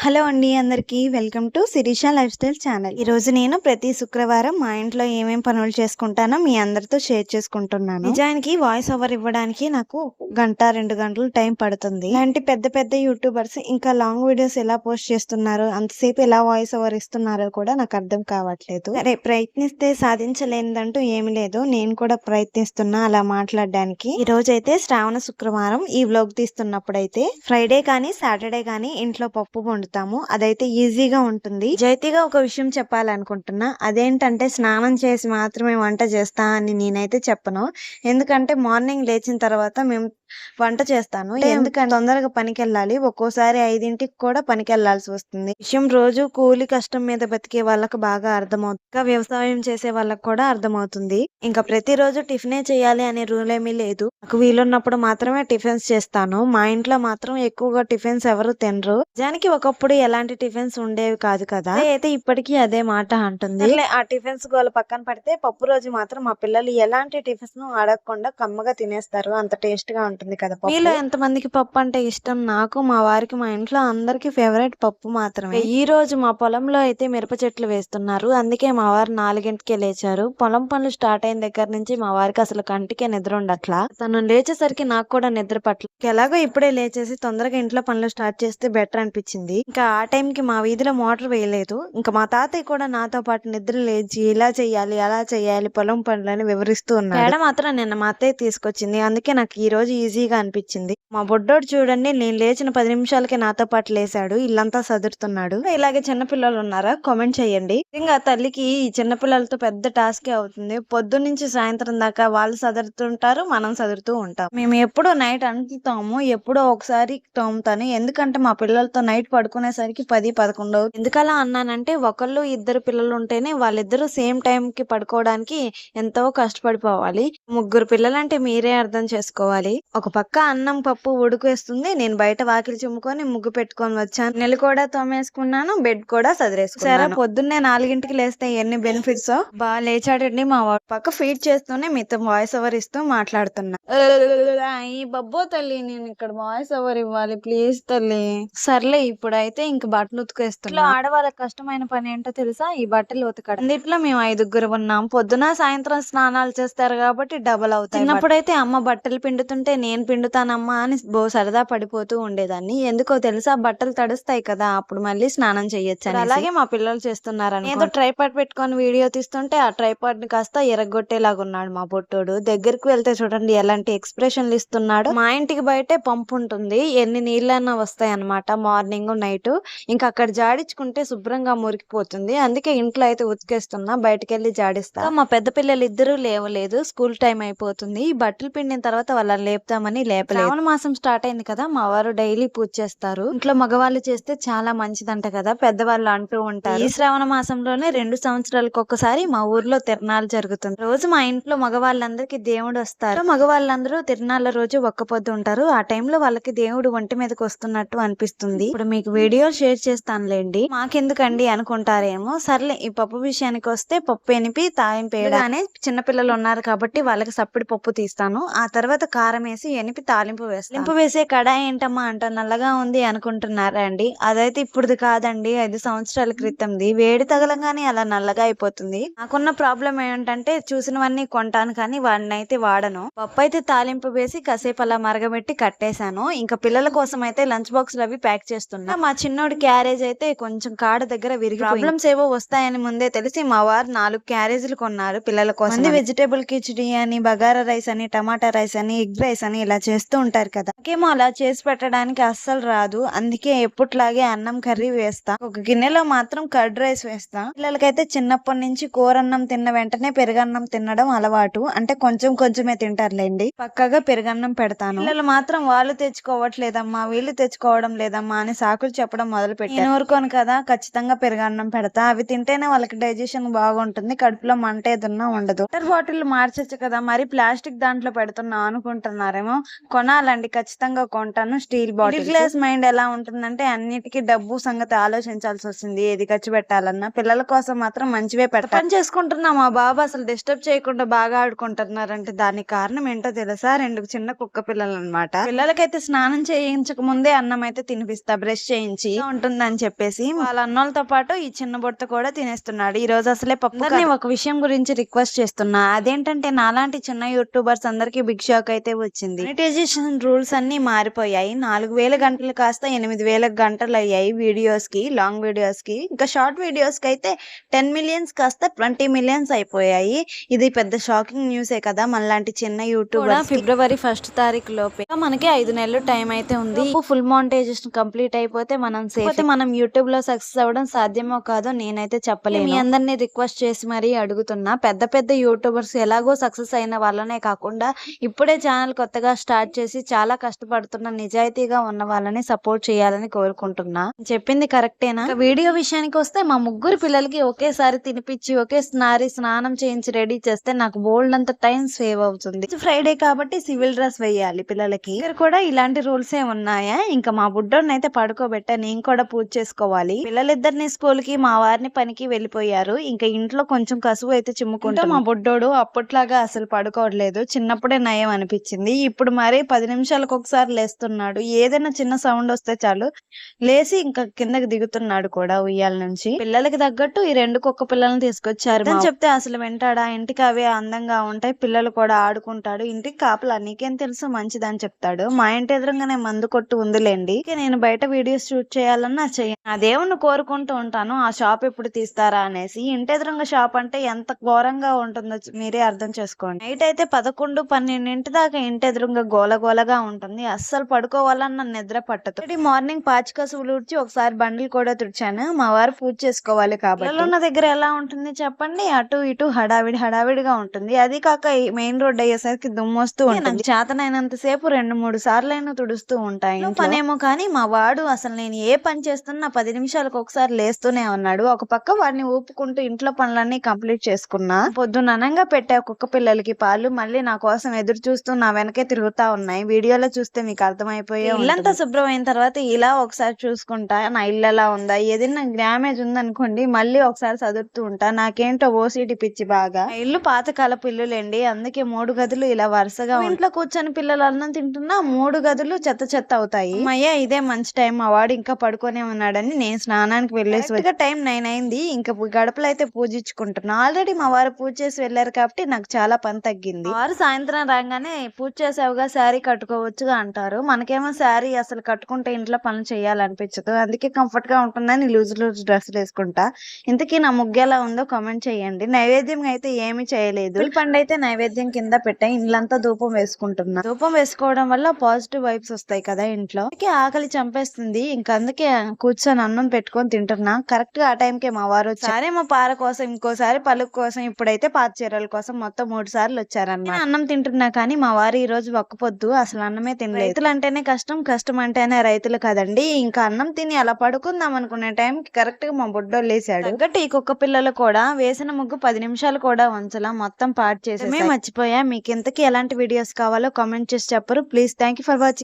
Hello అండి అందరికీ welcome to Sirisha lifestyle channel. ఈ రోజు నేను ప్రతి శుక్రవారం మా ఇంట్లో ఏమేం పనులు చేసుకుంటానో మీ అందరితో షేర్ చేసుకుంటున్నాను. నిజానికి వాయిస్ ఓవర్ ఇవ్వడానికి నాకు గంట 2 గంటలు టైం పడుతుంది. ఇలాంటి పెద్ద పెద్ద యూట్యూబర్స్ ఇంకా లాంగ్ వీడియోస్ ఎలా పోస్ట్ చేస్తున్నారు, అంతసేపు ఎలా వాయిస్ ఓవర్ ఇస్తున్నారో కూడా నాకు అర్థం కావట్లేదు. సరే, ప్రయత్నిస్తే సాధించలేనిదంటూ ఏమి లేదు. నేను కూడా ప్రయత్నిస్తున్నా అలా మాట్లాడడానికి. ఈ రోజు అయితే శ్రావణ శుక్రవారం. ఈ వ్లాగ్ తీస్తున్నప్పుడైతే ఫ్రైడే కానీ సాటర్డే కానీ ఇంట్లో పప్పు వండుతాము. అదైతే ఈజీగా ఉంటుంది. జైతిగా ఒక విషయం చెప్పాలనుకుంటున్నా. అదేంటంటే స్నానం చేసి మాత్రమే వంట చేస్తా అని నేనైతే చెప్పను. ఎందుకంటే మార్నింగ్ లేచిన తర్వాత మేము వంట చేస్తాను. ఎందుకంటే తొందరగా పనికి వెళ్ళాలి. ఒక్కోసారి 5ంటికి కూడా పనికి వెళ్లాల్సి వస్తుంది. విషయం రోజు కూలి కష్టం మీద బతికే వాళ్ళకి బాగా అర్థమవుతుంది. ఇంకా వ్యవసాయం చేసే వాళ్ళకి కూడా అర్థమవుతుంది. ఇంకా ప్రతిరోజు టిఫినే చేయాలి అనే రూల్ ఏమీ లేదు. నాకు వీలున్నప్పుడు మాత్రమే టిఫిన్స్ చేస్తాను. మా ఇంట్లో మాత్రం ఎక్కువగా టిఫిన్స్ ఎవరు తినరు. నిజానికి ఒకప్పుడు ఎలాంటి టిఫిన్స్ ఉండేవి కాదు కదా. అయితే ఇప్పటికీ అదే మాట అంటుంది. ఆ టిఫిన్స్ గోల పక్కన పడితే పప్పు రోజు మాత్రం మా పిల్లలు ఎలాంటి టిఫిన్స్ ను అడగకుండా కమ్మగా తినేస్తారు. అంత టేస్ట్ గా ఉంటుంది కదా. మీలో ఎంతమందికి పప్పు అంటే ఇష్టం? నాకు, మా వారికి, మా ఇంట్లో అందరికి ఫేవరెట్ పప్పు మాత్రమే. ఈ రోజు మా పొలంలో అయితే మిరప చెట్లు వేస్తున్నారు. అందుకే మా వారు 4ంటికే లేచారు. పొలం పనులు స్టార్ట్ అయిన దగ్గర నుంచి మా వారికి అసలు కంటికే నిద్ర ఉండట్లా. తను లేచేసరికి నాకు కూడా నిద్ర పట్ల. ఎలాగో ఇప్పుడే లేచేసి తొందరగా ఇంట్లో పనులు స్టార్ట్ చేస్తే బెటర్ అనిపించింది. ఇంకా ఆ టైంకి మా వీధిలో మోటార్ వేయలేదు. ఇంకా మా తాతయ్య కూడా నాతో పాటు నిద్ర లేచి ఇలా చెయ్యాలి అలా చెయ్యాలి పొలం పనులని వివరిస్తూ ఉన్నాడు. తేడా మాత్రం నిన్న మా అత్తయ్య తీసుకొచ్చింది. అందుకే నాకు ఈ రోజు ఈజీగా అనిపించింది. మా బొడ్డోడు చూడండి, నేను లేచిన 10 నిమిషాలకే నాతో పాటు లేసాడు. ఇల్లంతా సదురుతున్నాడు. ఇలాగే చిన్నపిల్లలు ఉన్నారా? కామెంట్ చేయండి. ఇంకా తల్లికి ఈ చిన్నపిల్లలతో పెద్ద టాస్కే అవుతుంది. పొద్దున్నుంచి సాయంత్రం దాకా వాళ్ళు సదురుతుంటారు, మనం సదురుతూ ఉంటాం. మేము ఎప్పుడో నైట్ అంటుతాము, ఎప్పుడో ఒకసారి తోముతాను. ఎందుకంటే మా పిల్లలతో నైట్ పడుకునేసరికి 10, 11 అవుతుంది. ఎందుకలా అన్నానంటే ఒకళ్ళు ఇద్దరు పిల్లలు ఉంటేనే వాళ్ళిద్దరూ సేమ్ టైం కి పడుకోవడానికి ఎంతో కష్టపడిపోవాలి. 3 పిల్లలంటే మీరే అర్థం చేసుకోవాలి. ఒక పక్క అన్నం పప్పు ఉడికేస్తుంది. నేను బయట వాకిలి చిమ్ముకొని ముగ్గు పెట్టుకొని వచ్చాను. నెల కూడా తోమేసుకున్నాను, బెడ్ కూడా సదిరేసుకున్నాను. పొద్దున్నే 4ంటికి లేస్తే ఎన్ని బెనిఫిట్స్. బాగా లేచాడండి మా వాడు. పక్క ఫీడ్ చేస్తూనే మీతో వాయిస్ ఓవర్ ఇస్తూ మాట్లాడుతున్నా. ఈ బబ్బో తల్లి, నేను ఇక్కడ వాయిస్ ఓవర్ ఇవ్వాలి ప్లీజ్ తల్లి. సర్లే, ఇప్పుడైతే ఇంక బట్టలు ఉతికేస్తున్నా. ఆడవాళ్ళకి కష్టమైన పని ఏంటో తెలుసా? ఈ బట్టలు ఉతకడం. అన్నిట్లో మేము 5గురు ఉన్నాం. పొద్దున సాయంత్రం స్నానాలు చేస్తారు కాబట్టి డబల్ అవుతాయి. చిన్నప్పుడైతే అమ్మ బట్టలు పిండుతుంటే నేను పిండుతానమ్మా అని సరదా పడిపోతూ ఉండేదాన్ని. ఎందుకో తెలుసా? బట్టలు తడుస్తాయి కదా, అప్పుడు మళ్ళీ స్నానం చెయ్యొచ్చు. అలాగే మా పిల్లలు చేస్తున్నారు. ఏదో ట్రైపాడ్ పెట్టుకొని వీడియో తీస్తుంటే ఆ ట్రైపాడ్ ని కాస్త ఎరగొట్టేలాగా ఉన్నాడు మా పొట్టోడు. దగ్గరికి వెళ్తే చూడండి ఎలాంటి ఎక్స్ప్రెషన్లు ఇస్తున్నాడు. మా ఇంటికి బయటే పంపు ఉంటుంది. ఎన్ని నీళ్ళన్నా వస్తాయి అన్నమాట, మార్నింగ్ నైట్. ఇంకా అక్కడ జాడించుకుంటే శుభ్రంగా మురికిపోతుంది. అందుకే ఇంట్లో అయితే ఉతికేస్తున్నా, బయటకెళ్ళి జాడిస్తా. మా పెద్ద పిల్లలు ఇద్దరు లేవలేదు, స్కూల్ టైం అయిపోతుంది. ఈ బట్టలు పిండిన తర్వాత వాళ్ళని లేపుతామని లేపలేదు. శ్రావణ మాసం స్టార్ట్ అయింది కదా, మా వారు డైలీ పూజ చేస్తారు. ఇంట్లో మగవాళ్ళు చేస్తే చాలా మంచిదంట కదా పెద్దవాళ్ళు అంటూ ఉంటారు. ఈ శ్రావణ మాసంలోనే 2 సంవత్సరాలకు ఒక్కసారి మా ఊర్లో తిరణాలు జరుగుతుంది. రోజు మా ఇంట్లో మగవాళ్ళందరికీ దేవుడు వస్తారు. మగవాళ్ళందరూ తిరణాల రోజు ఒక్క పొద్దు ఉంటారు. ఆ టైంలో వాళ్ళకి దేవుడు ఒంటి మీదకి వస్తున్నట్టు అనిపిస్తుంది. ఇప్పుడు మీకు వీడియో షేర్ చేస్తానులేండి. మాకెందుకండి అనుకుంటారేమో. సర్లే, ఈ పప్పు విషయానికి వస్తే పప్పు ఎనిపి తాలింపు వేయగానే చిన్నపిల్లలు ఉన్నారు కాబట్టి వాళ్ళకి సప్పడి పప్పు తీస్తాను. ఆ తర్వాత కారం వేసి ఎనిపి తాలింపు వేస్తాను. తాలింపు వేసే కడాయి ఏంటమ్మా అంట నల్లగా ఉంది అనుకుంటున్నారా అండి? అదైతే ఇప్పుడుది కాదండి, 5 సంవత్సరాల క్రితంది. వేడి తగలంగానే అలా నల్లగా అయిపోతుంది. నాకున్న ప్రాబ్లం ఏంటంటే చూసినవన్నీ కొంటాను కానీ వాడిని అయితే వాడను. పప్పు అయితే తాలింపు వేసి కాసేపు అలా మరగబెట్టి కట్టేశాను. ఇంకా పిల్లల కోసం అయితే లంచ్ బాక్స్ అవి ప్యాక్ చేస్తున్నా. మా చిన్నోడి క్యారేజ్ అయితే కొంచెం కాడ దగ్గర విరిగి ప్రాబ్లమ్స్ ఏవో వస్తాయని ముందే తెలిసి మా వారు 4 క్యారేజీలు కొన్నారు పిల్లల కోసం. వెజిటేబుల్ కిచడీ అని, బగారా రైస్ అని, టమాటా రైస్ అని, ఎగ్ రైస్ అని ఇలా చేస్తూ ఉంటారు కదా. నాకేమో అలా చేసి పెట్టడానికి అస్సలు రాదు. అందుకే ఎప్పట్లాగే అన్నం కర్రీ వేస్తా. ఒక గిన్నెలో మాత్రం కర్డ్ రైస్ వేస్తా. పిల్లలకైతే చిన్నప్పటి నుంచి కూరన్నం తిన్న వెంటనే పెరుగన్నం తినడం అలవాటు. అంటే కొంచెం కొంచెమే తింటారులేండి. పక్కగా పెరుగన్నం పెడతాను. పిల్లలు మాత్రం వాళ్ళు తెచ్చుకోవట్లేదమ్మా, వీళ్ళు తెచ్చుకోవడం లేదమ్మా అని సాకులు చెప్పడం మొదలు పెట్టారు. నేను ఊరుకోను కదా, ఖచ్చితంగా పెరుగన్నం పెడతా. అవి తింటేనే వాళ్ళకి డైజెషన్ బాగుంటుంది, కడుపులో మంట ఏదన్నా ఉండదు. వాటర్ బాటిల్ మార్చచ్చు కదా, మరి ప్లాస్టిక్ దాంట్లో పెడుతున్నా అనుకుంటున్నారేమో. ఏమో కొనాలండి, ఖచ్చితంగా కొంటాను steel bottle. Middle class mind ఎలా ఉంటుందంటే అన్నిటికీ డబ్బు సంగతి ఆలోచించాల్సి వస్తుంది, ఏది ఖర్చు పెట్టాలన్నా. పిల్లల కోసం మాత్రం మంచివే పెట్టాలి. పని చేసుకుంటున్నా మా బాబు అసలు డిస్టర్బ్ చేయకుండా బాగా ఆడుకుంటున్నారంటే దానికి కారణం ఏంటో తెలుసా? 2 చిన్న కుక్క పిల్లలు అన్నమాట. పిల్లలకైతే స్నానం చేయించక ముందే అన్నం అయితే తినిపిస్తా, బ్రష్ చేయించి ఉంటుందని చెప్పేసి. వాళ్ళ అన్నోళ్ళతో పాటు ఈ చిన్న బొట్ట కూడా తినేస్తున్నాడు. ఈ రోజు అసలే పప్పుని ఒక విషయం గురించి రిక్వెస్ట్ చేస్తున్నా. అదేంటంటే నాలాంటి చిన్న యూట్యూబర్స్ అందరికి బిగ్ షాక్ అయితే వచ్చింది. మానిటైజేషన్ రూల్స్ అన్ని మారిపోయాయి. 4000 గంటలు కాస్త 8000 గంటలు అయ్యాయి వీడియోస్ కి, లాంగ్ వీడియోస్ కి. ఇంకా షార్ట్ వీడియోస్ కి అయితే 10 మిలియన్స్ కాస్త 20 మిలియన్స్ అయిపోయాయి. ఇది పెద్ద షాకింగ్ న్యూసే కదా మనలాంటి చిన్న యూట్యూబర్. ఫిబ్రవరి 1 తారీఖు లోపే మనకి 5 నెలలు టైం అయితే ఉంది. ఫుల్ మానిటైజేషన్ కంప్లీట్ అయిపోతే మనం సేఫ్. మనం యూట్యూబ్ లో సక్సెస్ అవ్వడం సాధ్యమో కాదో నేనైతే చెప్పలేను. మీ అందరినీ రిక్వెస్ట్ చేసి మరీ అడుగుతున్నా. పెద్ద పెద్ద యూట్యూబర్స్ ఎలాగో సక్సెస్ అయిన వాళ్ళనే కాకుండా ఇప్పుడే ఛానల్ కొత్తగా స్టార్ట్ చేసి చాలా కష్టపడుతున్న నిజాయితీగా ఉన్న వాళ్ళని సపోర్ట్ చేయాలని కోరుకుంటున్నా. చెప్పింది కరెక్టేనా? వీడియో విషయానికి వస్తే మా ముగ్గురు పిల్లలకి ఒకేసారి తినిపించి ఒకేసారి స్నానం చేయించి రెడీ చేస్తే నాకు బోల్డ్ అంత టైం సేవ్ అవుతుంది. ఫ్రైడే కాబట్టి సివిల్ డ్రెస్ వేయాలి పిల్లలకి. ఇక్కడ కూడా ఇలాంటి రూల్స్ ఏ ఉన్నాయా? ఇంకా మా బుడ్డోని అయితే పడుకోబెట్టా, నేను కూడా పూజ చేసుకోవాలి. పిల్లలిద్దరిని స్కూల్ కి, మా వారిని పనికి వెళ్ళిపోయారు. ఇంకా ఇంట్లో కొంచెం కసువు అయితే చిమ్ముకుంటా. మా బుడ్డోడు అప్పట్లాగా అసలు పడుకోవట్లేదు. చిన్నప్పుడే నయం అనిపించింది. ఇప్పుడు మరి 10 నిమిషాలకు ఒకసారి లేస్తున్నాడు. ఏదైనా చిన్న సౌండ్ వస్తే చాలు లేసి ఇంకా కిందకి దిగుతున్నాడు కూడా ఉయ్యాల నుంచి. పిల్లలకి తగ్గట్టు ఈ 2 కుక్క పిల్లల్ని తీసుకొచ్చారు. చెప్తే అసలు వింటాడా? ఇంటికి అవే అందంగా ఉంటాయి, పిల్లలు కూడా ఆడుకుంటాడు, ఇంటికి కాపలా నీకేం తెలుసు మంచిదని చెప్తాడు. మా ఇంటి ఎదురుగానే మందు కొట్టు ఉందిలేండి. నేను బయట వీడియోస్ షూట్ చేయాలన్నా చెయ్యను. ఆ దేవుణ్ణి కోరుకుంటూ ఉంటాను ఆ షాప్ ఎప్పుడు తీస్తారా అనేసి. ఇంటి ఎదురుగా షాప్ అంటే ఎంత ఘోరంగా ఉంటుందో మీరే అర్థం చేసుకోండి. నైట్ అయితే 11, 12 దాకా ఇంటి ఎదురుగా గోలగోలగా ఉంటుంది. అస్సలు పడుకోవాలన్న నిద్ర పట్టదు. మార్నింగ్ పాచికసువులు ఊడ్చి ఒకసారి బండ్లు కూడా తుడిచాను. మా వారు పూజ చేసుకోవాలి కాబట్టి. ఉన్న దగ్గర ఎలా ఉంటుంది చెప్పండి? అటు ఇటు హడావిడిగా ఉంటుంది. అది కాక మెయిన్ రోడ్ అయ్యేసరికి దుమ్ము వస్తూ ఉంటుంది. చేతనైనంత సేపు 2-3 సార్లైనా తుడుస్తూ ఉంటాయి. పనేమో కానీ మా వాడు అసలు నేను ఏ పని చేస్తున్నా 10 నిమిషాలకు ఒకసారి లేస్తూనే ఉన్నాడు. ఒక పక్క వాడిని ఊపుకుంటూ ఇంట్లో పనులన్నీ కంప్లీట్ చేసుకున్నా. పొద్దుననంగా పెట్టే కుక్క పిల్లలకి పాలు మళ్ళీ నా కోసం ఎదురు చూస్తూ నా వెనకే తిరుగుతా ఉన్నాయి. వీడియోలో చూస్తే మీకు అర్థమైపోయే. ఇల్లంతా శుభ్రం అయిన తర్వాత ఇలా ఒకసారి చూసుకుంటా నా ఇల్లు ఎలా ఉందా, ఏదైనా డ్యామేజ్ ఉందనుకోండి మళ్ళీ ఒకసారి చదువుతూ ఉంటా. నాకేంటో ఓసిడి పిచ్చి బాగా. ఇల్లు పాతకాలపు ఇల్లులేండి, అందుకే 3 గదులు ఇలా వరుసగా. ఇంట్లో కూర్చొని పిల్లలు అన్నం తింటున్నా 3 గదులు చెత్త అవుతాయి. అయ్యా ఇదే మంచి టైం, మా వాడు ఇంకా పడుకోనే ఉన్నాడని నేను స్నానానికి వెళ్ళేసి టైం 9 అయింది. ఇంకా గడపలు అయితే పూజించుకుంటున్నా. ఆల్రెడీ మా వారు పూజ చేసి వెళ్ళారు కాబట్టి నాకు చాలా పని తగ్గింది. వారు సాయంత్రం రాగానే పూజ చేసావుగా శారీ కట్టుకోవచ్చుగా అంటారు. మనకేమో శారీ అసలు కట్టుకుంటే ఇంట్లో పనులు చేయాలనిపించదు. అందుకే కంఫర్ట్ గా ఉంటుందని లూజ్ డ్రెస్సులు వేసుకుంటా. ఇంతకీ నా ముగ్గు ఎలా ఉందో కామెంట్ చేయండి. నైవేద్యం అయితే ఏమి చేయలేదు. పండు అయితే నైవేద్యం కింద పెట్టా. ఇంట్లంతా ధూపం వేసుకుంటున్నా. ధూపం వేసుకోవడం వల్ల పాజిటివ్ వైబ్స్ వస్తాయి కదా ఇంట్లో. ఆకలి చంపేస్తుంది. ఇంకా అందుకే కూర్చొని అన్నం పెట్టుకొని తింటున్నా. కరెక్ట్ గా ఆ టైంకే మా వారు వచ్చారు. మా పార కోసం, ఇంకోసారి పలుకు కోసం, ఇప్పుడైతే పాత చీరల కోసం మొత్తం 3 సార్లు వచ్చారన్నమాట. అన్నం తింటున్నా కానీ మా వారు ఈ రోజు ఒక్కపోద్దు, అసలు అన్నమే తినలేదు. రైతులు అంటేనే కష్టం అంటేనే రైతులు కదండి. ఇంకా అన్నం తిని అలా పడుకుందాం అనుకునే టైంకి కరెక్ట్ గా మా బుడ్డోళ్ళు లేసాడు. తగ్గట్టు ఈ కుక్క పిల్లలు కూడా వేసిన ముగ్గు 10 నిమిషాలు కూడా ఉంచలా, మొత్తం పాడు చేసి మర్చిపోయా. మీకు ఇంతకీ ఎలాంటి వీడియోస్ కావాలో కామెంట్ చేసి చెప్పరు please. Thank you for watching.